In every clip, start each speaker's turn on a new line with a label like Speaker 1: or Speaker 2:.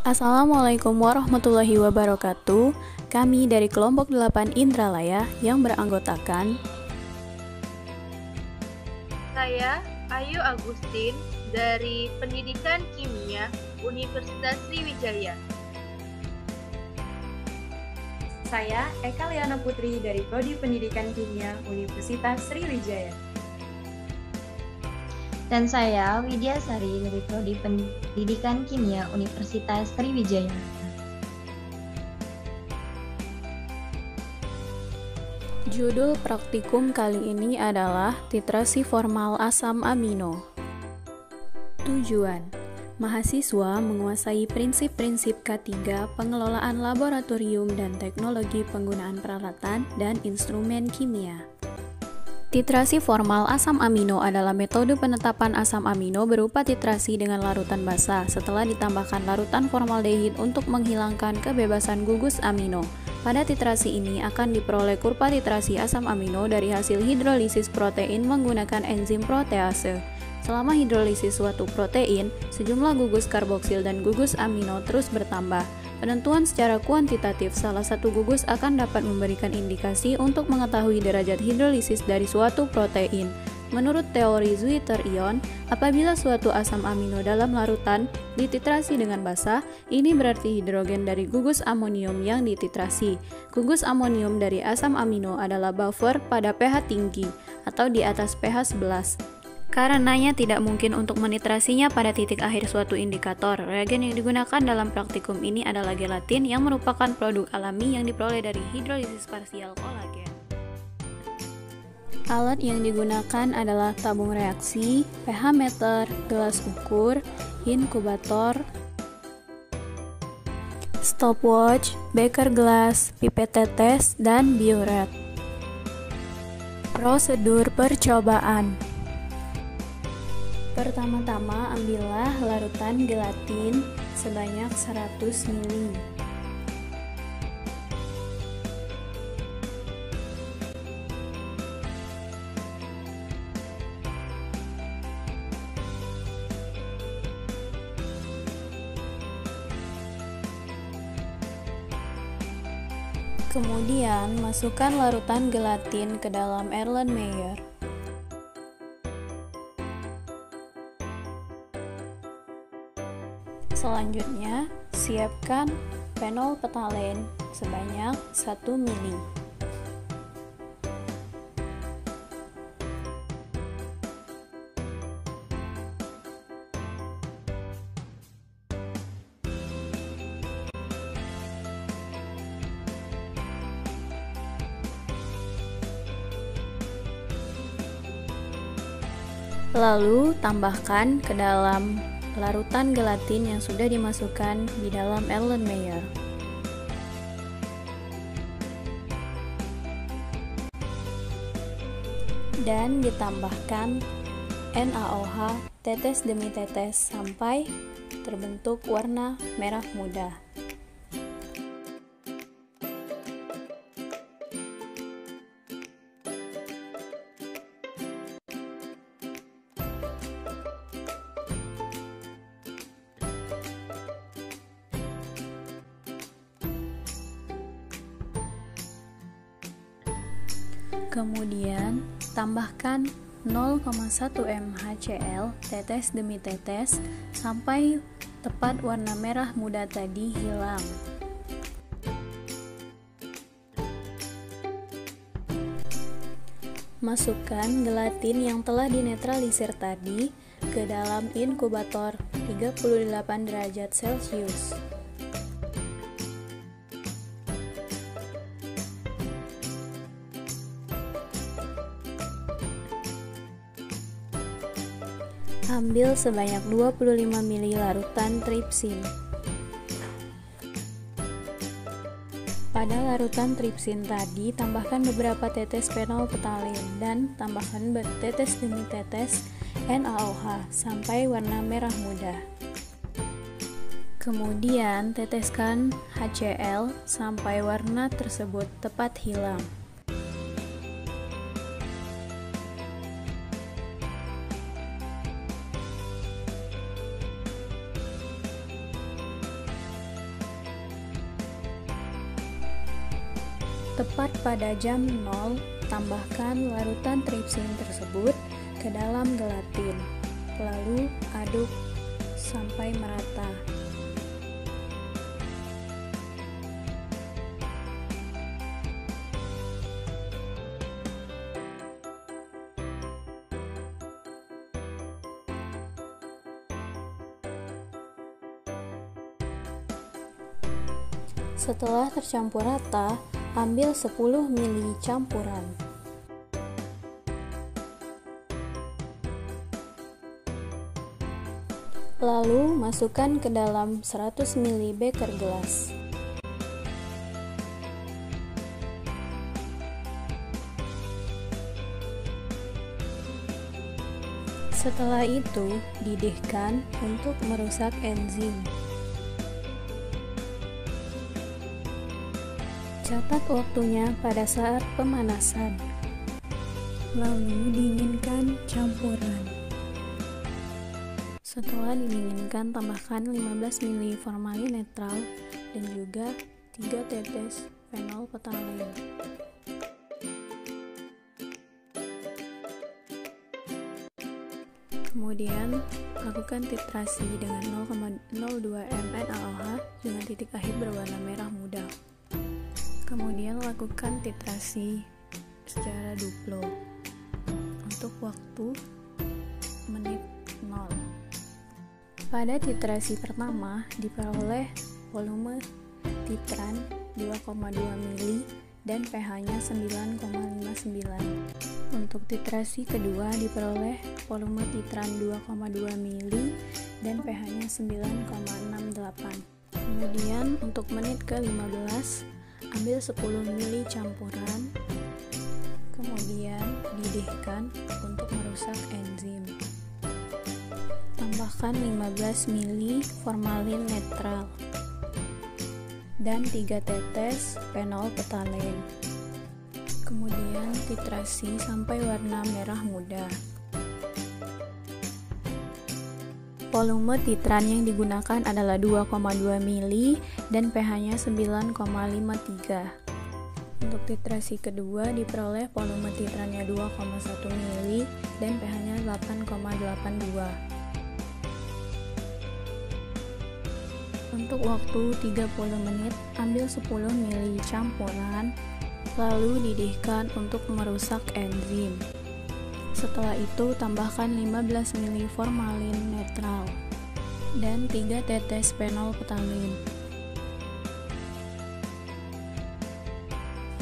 Speaker 1: Assalamualaikum warahmatullahi wabarakatuh. Kami dari kelompok 8 Indralaya yang beranggotakan
Speaker 2: Saya Ayu Agustin dari Pendidikan Kimia Universitas Sriwijaya.
Speaker 3: Saya Eka Liana Putri dari Prodi Pendidikan Kimia Universitas Sriwijaya.
Speaker 4: Dan saya Widya Sari dari Prodi Pendidikan Kimia Universitas Sriwijaya.
Speaker 1: Judul praktikum kali ini adalah titrasi formal asam amino. Tujuan: mahasiswa menguasai prinsip-prinsip K3 pengelolaan laboratorium dan teknologi penggunaan peralatan dan instrumen kimia. Titrasi formal asam amino adalah metode penetapan asam amino berupa titrasi dengan larutan basa setelah ditambahkan larutan formaldehid untuk menghilangkan kebebasan gugus amino. Pada titrasi ini akan diperoleh kurva titrasi asam amino dari hasil hidrolisis protein menggunakan enzim protease. Selama hidrolisis suatu protein, sejumlah gugus karboksil dan gugus amino terus bertambah. Penentuan secara kuantitatif salah satu gugus akan dapat memberikan indikasi untuk mengetahui derajat hidrolisis dari suatu protein. Menurut teori Zwiter-Ion, apabila suatu asam amino dalam larutan dititrasi dengan basa, ini berarti hidrogen dari gugus amonium yang dititrasi. Gugus amonium dari asam amino adalah buffer pada pH tinggi atau di atas pH 11. Karenanya tidak mungkin untuk menitrasinya pada titik akhir suatu indikator. Reagen yang digunakan dalam praktikum ini adalah gelatin yang merupakan produk alami yang diperoleh dari hidrolisis parsial kolagen. Alat yang digunakan adalah tabung reaksi, pH meter, gelas ukur, inkubator, stopwatch, beker gelas, pipet tetes, dan biuret. Prosedur percobaan. Pertama-tama ambillah larutan gelatin sebanyak 100 ml. Kemudian masukkan larutan gelatin ke dalam Erlenmeyer. Selanjutnya, siapkan fenol petalen sebanyak 1 ml. Lalu, tambahkan ke dalam larutan gelatin yang sudah dimasukkan di dalam Erlenmeyer. Dan ditambahkan NaOH tetes demi tetes sampai terbentuk warna merah muda. Kemudian, tambahkan 0,1 ml HCl tetes demi tetes sampai tepat warna merah muda tadi hilang. Masukkan gelatin yang telah dinetralisir tadi ke dalam inkubator 38 derajat Celcius. Ambil sebanyak 25 ml larutan tripsin. Pada larutan tripsin tadi, tambahkan beberapa tetes fenol petalen dan tambahkan tetes demi tetes NaOH sampai warna merah muda. Kemudian teteskan HCl sampai warna tersebut tepat hilang. Tepat pada jam 0, tambahkan larutan tripsin tersebut ke dalam gelatin, lalu aduk sampai merata. Setelah tercampur rata, ambil 10 ml campuran. Lalu masukkan ke dalam 100 ml beker gelas. Setelah itu, didihkan untuk merusak enzim. Catat waktunya pada saat pemanasan. Lalu dinginkan campuran. Setelah didinginkan, tambahkan 15 ml formalin netral dan juga 3 tetes fenol phthalein. Kemudian, lakukan titrasi dengan 0,02 ml AOH dengan titik akhir berwarna merah muda. Kemudian lakukan titrasi secara duplo untuk waktu menit 0. Pada titrasi pertama diperoleh volume titran 2,2 ml dan pH-nya 9,59. Untuk titrasi kedua diperoleh volume titran 2,2 ml dan pH-nya 9,68. Kemudian untuk menit ke-15 ambil 10 ml campuran, kemudian didihkan untuk merusak enzim. Tambahkan 15 ml formalin netral dan 3 tetes fenol phthalein. Kemudian titrasi sampai warna merah muda. Volume titran yang digunakan adalah 2,2 ml dan pH-nya 9,53. Untuk titrasi kedua diperoleh volume titrannya 2,1 ml dan pH-nya 8,82. Untuk waktu 30 menit, ambil 10 ml campuran, lalu didihkan untuk merusak enzim. Setelah itu, tambahkan 15 ml formalin netral dan 3 tetes fenol phthalein.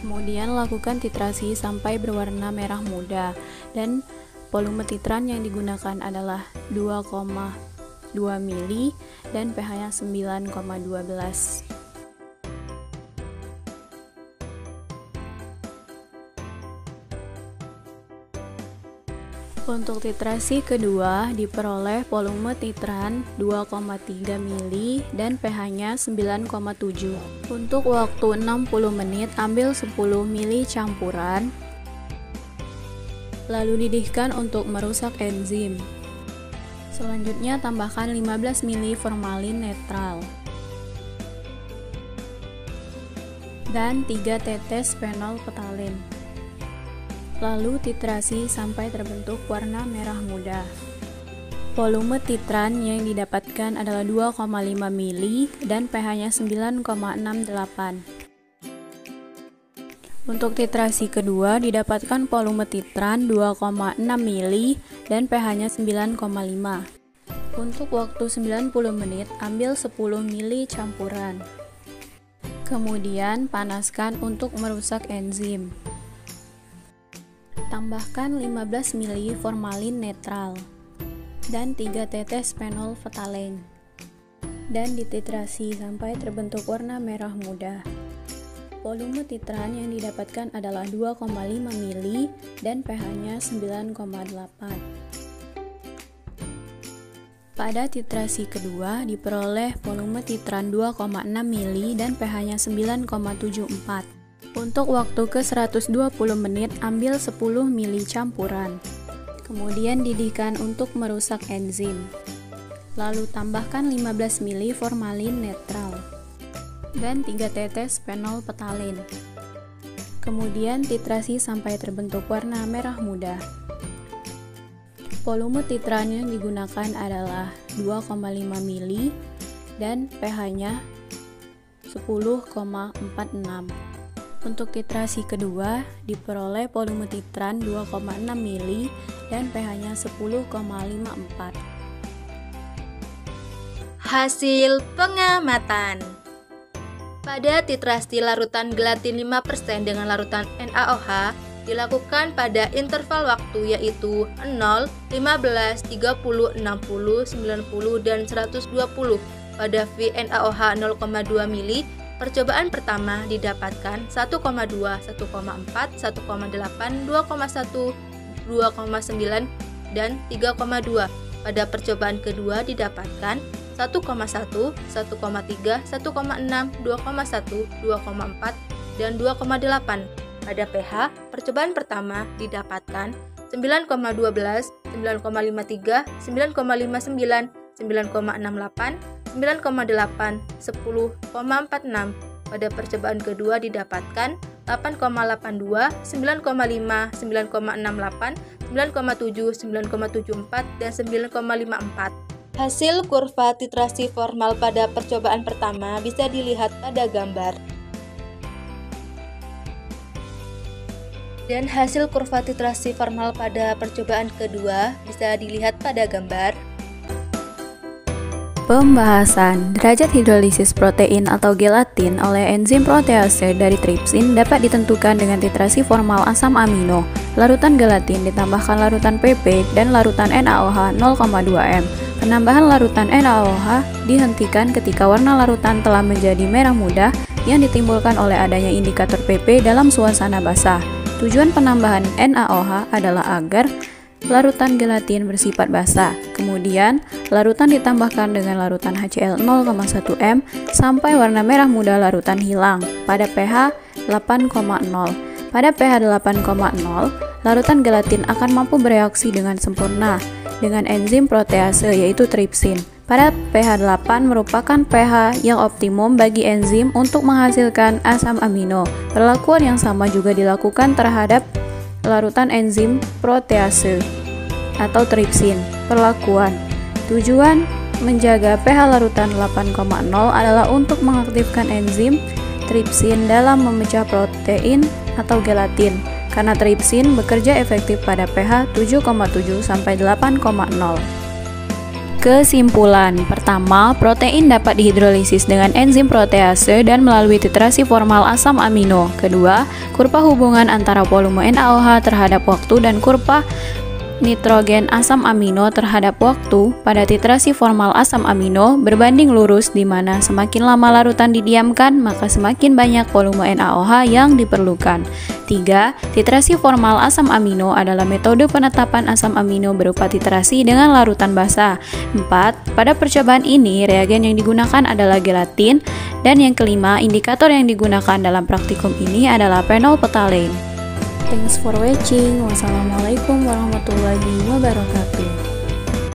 Speaker 1: Kemudian lakukan titrasi sampai berwarna merah muda dan volume titran yang digunakan adalah 2,2 ml dan pH-nya 9,12. Untuk titrasi kedua diperoleh volume titran 2,3 ml dan pH-nya 9,7. Untuk waktu 60 menit ambil 10 ml campuran, lalu didihkan untuk merusak enzim. Selanjutnya tambahkan 15 ml formalin netral dan 3 tetes fenol phthalein. Lalu titrasi sampai terbentuk warna merah muda. Volume titran yang didapatkan adalah 2,5 ml dan pH-nya 9,68. Untuk titrasi kedua didapatkan volume titran 2,6 ml dan pH-nya 9,5. Untuk waktu 90 menit ambil 10 ml campuran. Kemudian panaskan untuk merusak enzim. Tambahkan 15 ml formalin netral dan 3 tetes fenol phthalein dan dititrasi sampai terbentuk warna merah muda. Volume titran yang didapatkan adalah 2,5 ml dan pH-nya 9,8. Pada titrasi kedua diperoleh volume titran 2,6 ml dan pH-nya 9,74. Untuk waktu ke 120 menit ambil 10 ml campuran. Kemudian didihkan untuk merusak enzim. Lalu tambahkan 15 ml formalin netral dan 3 tetes fenol phthalein. Kemudian titrasi sampai terbentuk warna merah muda. Volume titran yang digunakan adalah 2,5 mili dan pH-nya 10,46. Untuk titrasi kedua diperoleh volume titran 2,6 mili dan pH-nya 10,54.
Speaker 2: Hasil pengamatan. Pada titrasi larutan gelatin 5% dengan larutan NaOH dilakukan pada interval waktu yaitu 0, 15, 30, 60, 90, dan 120 pada VNaOH 0,2 mili. Percobaan pertama didapatkan 1,2, 1,4, 1,8, 2,1, 2,9, dan 3,2. Pada percobaan kedua didapatkan 1,1, 1,3, 1,6, 2,1, 2,4, dan 2,8. Pada pH, percobaan pertama didapatkan 9,12, 9,53, 9,59, 9,68, 9,8, 10,46. Pada percobaan kedua didapatkan 8,82, 9,5, 9,68, 9,7, 9,74, dan 9,54. Hasil kurva titrasi formal pada percobaan pertama bisa dilihat pada gambar. Dan hasil kurva titrasi formal pada percobaan kedua bisa dilihat pada gambar.
Speaker 1: Pembahasan derajat hidrolisis protein atau gelatin oleh enzim protease dari tripsin dapat ditentukan dengan titrasi formal asam amino. Larutan gelatin ditambahkan larutan PP dan larutan NaOH 0,2 m. Penambahan larutan NaOH dihentikan ketika warna larutan telah menjadi merah muda yang ditimbulkan oleh adanya indikator PP dalam suasana basah. Tujuan penambahan NaOH adalah agar larutan gelatin bersifat basah. Kemudian, larutan ditambahkan dengan larutan HCl 0,1 m sampai warna merah muda larutan hilang pada pH 8,0. Pada pH 8,0, larutan gelatin akan mampu bereaksi dengan sempurna dengan enzim protease yaitu tripsin. Pada pH 8 merupakan pH yang optimum bagi enzim untuk menghasilkan asam amino. Perlakuan yang sama juga dilakukan terhadap larutan enzim protease atau tripsin. Perlakuan tujuan menjaga pH larutan 8,0 adalah untuk mengaktifkan enzim tripsin dalam memecah protein atau gelatin karena tripsin bekerja efektif pada pH 7,7 sampai 8,0. Kesimpulan pertama, protein dapat dihidrolisis dengan enzim protease dan melalui titrasi formal asam amino. Kedua, kurva hubungan antara volume NaOH terhadap waktu dan kurva nitrogen asam amino terhadap waktu pada titrasi formal asam amino berbanding lurus, di mana semakin lama larutan didiamkan maka semakin banyak volume NaOH yang diperlukan. 3. Titrasi formal asam amino adalah metode penetapan asam amino berupa titrasi dengan larutan basah. 4. Pada percobaan ini reagen yang digunakan adalah gelatin. Dan yang kelima, indikator yang digunakan dalam praktikum ini adalah phenolphthalein. Thanks for watching. Wassalamualaikum warahmatullahi wabarakatuh.